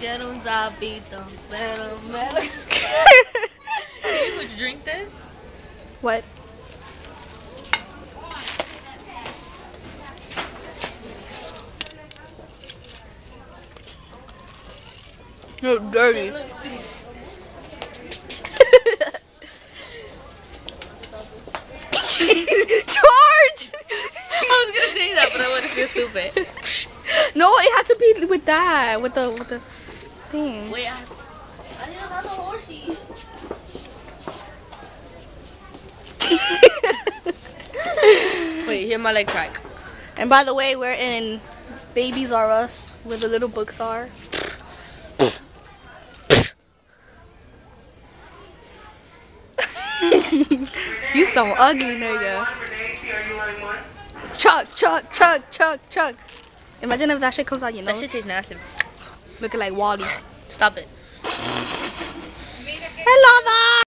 Quiero un zapito, pero Hey, would you drink this? What? You're dirty. George! I was gonna say that, but I wouldn't feel stupid. No, it had to be with that, with the thing. Wait, I need another horsey. Wait, hear my leg crack. And by the way, we're in Babies R Us, where the little books are. You so ugly, nigga. Chuck, chuck, chuck, chuck, chuck. Imagine if that shit comes out your That nose. shit tastes nasty. Looking like Wally. Stop it. Hello,